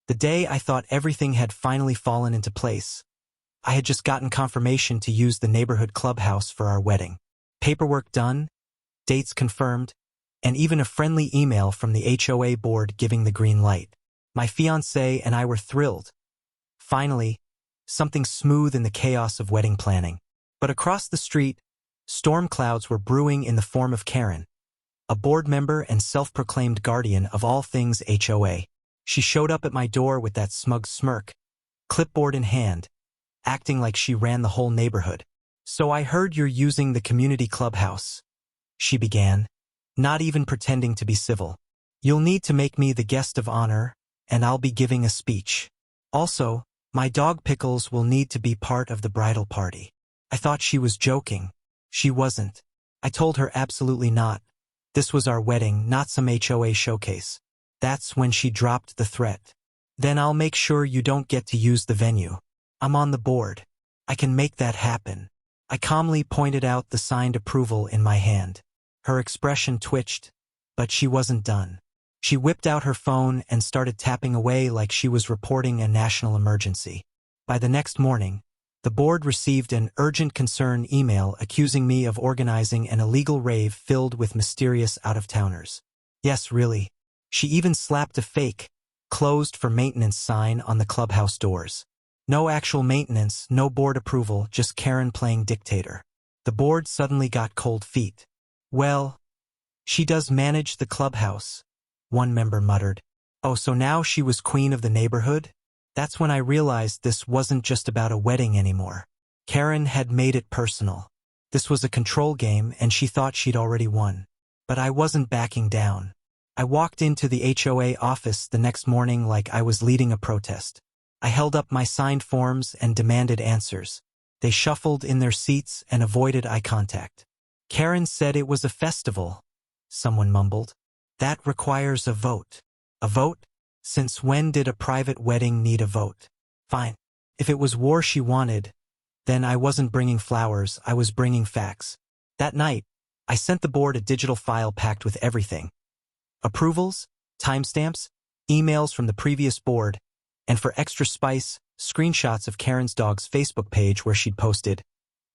The day I thought everything had finally fallen into place. I had just gotten confirmation to use the neighborhood clubhouse for our wedding. Paperwork done, dates confirmed, and even a friendly email from the HOA board giving the green light. My fiancé and I were thrilled. Finally, something smooth in the chaos of wedding planning. But across the street, storm clouds were brewing in the form of Karen, a board member and self-proclaimed guardian of all things HOA. She showed up at my door with that smug smirk, clipboard in hand, acting like she ran the whole neighborhood. "So I heard you're using the community clubhouse," she began, not even pretending to be civil. "You'll need to make me the guest of honor, and I'll be giving a speech. Also, my dog Pickles will need to be part of the bridal party." I thought she was joking. She wasn't. I told her absolutely not. This was our wedding, not some HOA showcase. That's when she dropped the threat. "Then I'll make sure you don't get to use the venue. I'm on the board. I can make that happen." I calmly pointed out the signed approval in my hand. Her expression twitched, but she wasn't done. She whipped out her phone and started tapping away like she was reporting a national emergency. By the next morning, the board received an urgent concern email accusing me of organizing an illegal rave filled with mysterious out-of-towners. Yes, really. She even slapped a fake, closed for maintenance sign on the clubhouse doors. No actual maintenance, no board approval, just Karen playing dictator. The board suddenly got cold feet. "Well, she does manage the clubhouse," one member muttered. "Oh, so now she was queen of the neighborhood?" That's when I realized this wasn't just about a wedding anymore. Karen had made it personal. This was a control game, and she thought she'd already won. But I wasn't backing down. I walked into the HOA office the next morning like I was leading a protest. I held up my signed forms and demanded answers. They shuffled in their seats and avoided eye contact. "Karen said it was a festival," someone mumbled. "That requires a vote." "A vote? Since when did a private wedding need a vote?" "Fine. If it was war she wanted, then I wasn't bringing flowers, I was bringing facts." That night, I sent the board a digital file packed with everything. Approvals, timestamps, emails from the previous board, and for extra spice, screenshots of Karen's dog's Facebook page where she'd posted,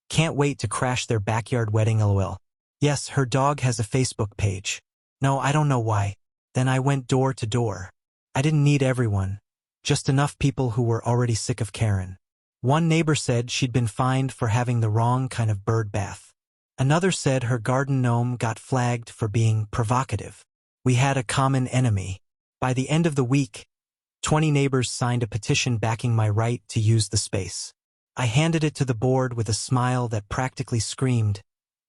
"Can't wait to crash their backyard wedding LOL." Yes, her dog has a Facebook page. No, I don't know why. Then I went door to door. I didn't need everyone, just enough people who were already sick of Karen. One neighbor said she'd been fined for having the wrong kind of bird bath. Another said her garden gnome got flagged for being provocative. We had a common enemy. By the end of the week, 20 neighbors signed a petition backing my right to use the space. I handed it to the board with a smile that practically screamed,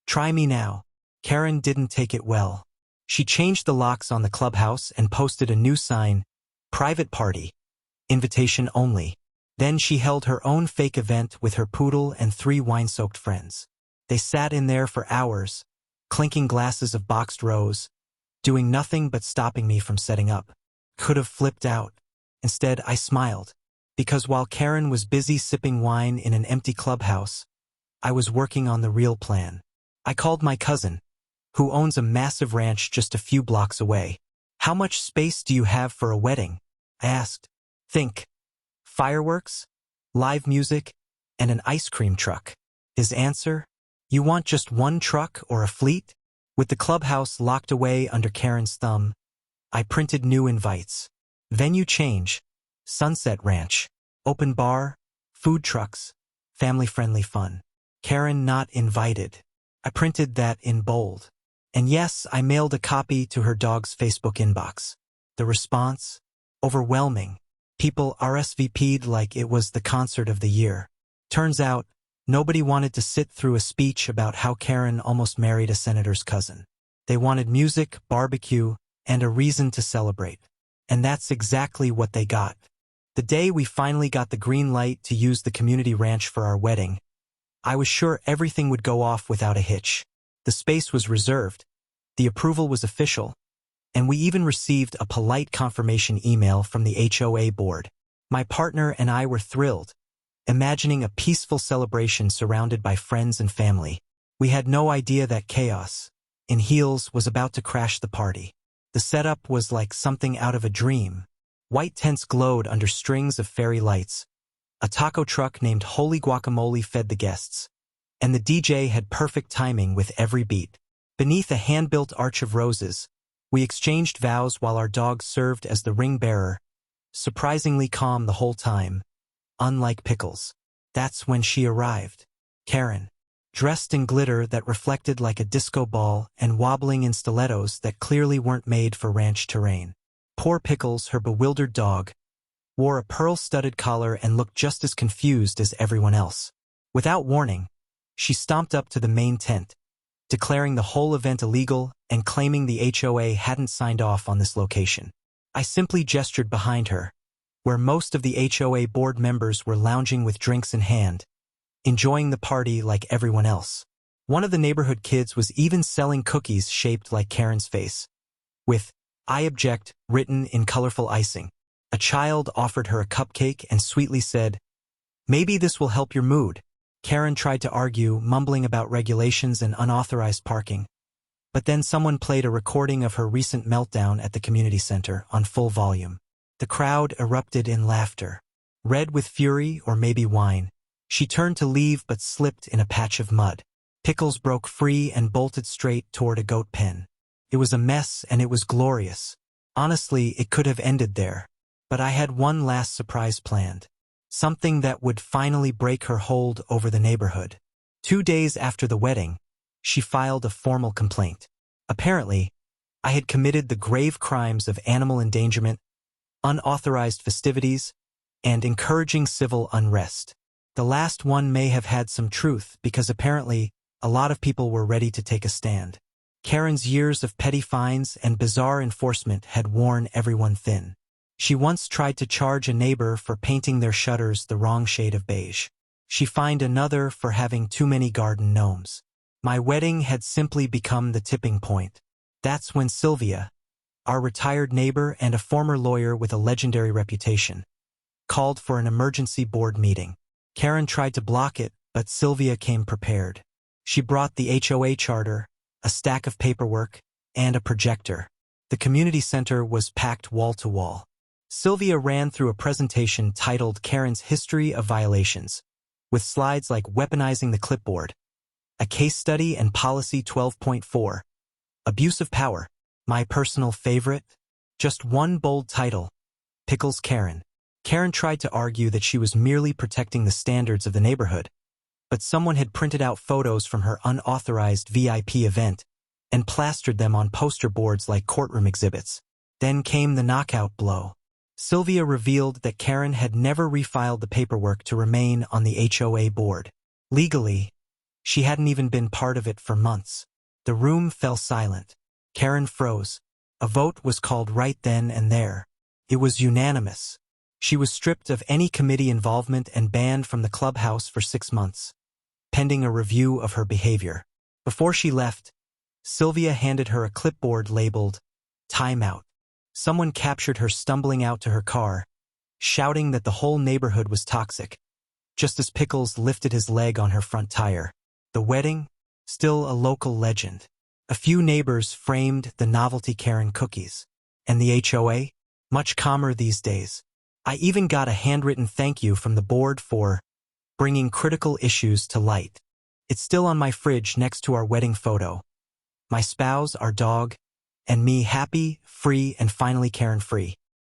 "Try me now." Karen didn't take it well. She changed the locks on the clubhouse and posted a new sign, "Private party, invitation only." Then she held her own fake event with her poodle and 3 wine-soaked friends. They sat in there for hours, clinking glasses of boxed rose, doing nothing but stopping me from setting up. Could have flipped out. Instead, I smiled, because while Karen was busy sipping wine in an empty clubhouse, I was working on the real plan. I called my cousin, who owns a massive ranch just a few blocks away. "How much space do you have for a wedding?" I asked. "Think. Fireworks, live music, and an ice cream truck." His answer, "You want just one truck or a fleet?" With the clubhouse locked away under Karen's thumb, I printed new invites. Venue change, Sunset Ranch, open bar, food trucks, family-friendly fun. Karen not invited. I printed that in bold. And yes, I mailed a copy to her dog's Facebook inbox. The response? Overwhelming. People RSVP'd like it was the concert of the year. Turns out, nobody wanted to sit through a speech about how Karen almost married a senator's cousin. They wanted music, barbecue, and a reason to celebrate. And that's exactly what they got. The day we finally got the green light to use the community ranch for our wedding, I was sure everything would go off without a hitch. The space was reserved, the approval was official, and we even received a polite confirmation email from the HOA board. My partner and I were thrilled, imagining a peaceful celebration surrounded by friends and family. We had no idea that chaos, in heels, was about to crash the party. The setup was like something out of a dream. White tents glowed under strings of fairy lights. A taco truck named Holy Guacamole fed the guests, and the DJ had perfect timing with every beat. Beneath a hand-built arch of roses, we exchanged vows while our dog served as the ring bearer, surprisingly calm the whole time, unlike Pickles. That's when she arrived. Karen, dressed in glitter that reflected like a disco ball and wobbling in stilettos that clearly weren't made for ranch terrain. Poor Pickles, her bewildered dog, wore a pearl-studded collar and looked just as confused as everyone else. Without warning, she stomped up to the main tent, declaring the whole event illegal and claiming the HOA hadn't signed off on this location. I simply gestured behind her, where most of the HOA board members were lounging with drinks in hand, enjoying the party like everyone else. One of the neighborhood kids was even selling cookies shaped like Karen's face, with "I object" written in colorful icing. A child offered her a cupcake and sweetly said, "Maybe this will help your mood." Karen tried to argue, mumbling about regulations and unauthorized parking. But then someone played a recording of her recent meltdown at the community center on full volume. The crowd erupted in laughter. Red with fury or maybe wine, she turned to leave but slipped in a patch of mud. Pickles broke free and bolted straight toward a goat pen. It was a mess and it was glorious. Honestly, it could have ended there. But I had one last surprise planned. Something that would finally break her hold over the neighborhood. 2 days after the wedding, she filed a formal complaint. Apparently, I had committed the grave crimes of animal endangerment, unauthorized festivities, and encouraging civil unrest. The last one may have had some truth because apparently a lot of people were ready to take a stand. Karen's years of petty fines and bizarre enforcement had worn everyone thin. She once tried to charge a neighbor for painting their shutters the wrong shade of beige. She fined another for having too many garden gnomes. My wedding had simply become the tipping point. That's when Sylvia, our retired neighbor and a former lawyer with a legendary reputation, called for an emergency board meeting. Karen tried to block it, but Sylvia came prepared. She brought the HOA charter, a stack of paperwork, and a projector. The community center was packed wall to wall. Sylvia ran through a presentation titled Karen's History of Violations, with slides like weaponizing the clipboard, a case study, and policy 12.4, abuse of power. My personal favorite? Just one bold title, Pickles Karen. Karen tried to argue that she was merely protecting the standards of the neighborhood, but someone had printed out photos from her unauthorized VIP event and plastered them on poster boards like courtroom exhibits. Then came the knockout blow. Sylvia revealed that Karen had never refiled the paperwork to remain on the HOA board. Legally, she hadn't even been part of it for months. The room fell silent. Karen froze. A vote was called right then and there. It was unanimous. She was stripped of any committee involvement and banned from the clubhouse for 6 months, pending a review of her behavior. Before she left, Sylvia handed her a clipboard labeled "Timeout." Someone captured her stumbling out to her car, shouting that the whole neighborhood was toxic, just as Pickles lifted his leg on her front tire. The wedding? Still a local legend. A few neighbors framed the novelty Karen cookies. And the HOA? Much calmer these days. I even got a handwritten thank you from the board for bringing critical issues to light. It's still on my fridge next to our wedding photo. My spouse, our dog, and me happy, free, and finally Karen-free.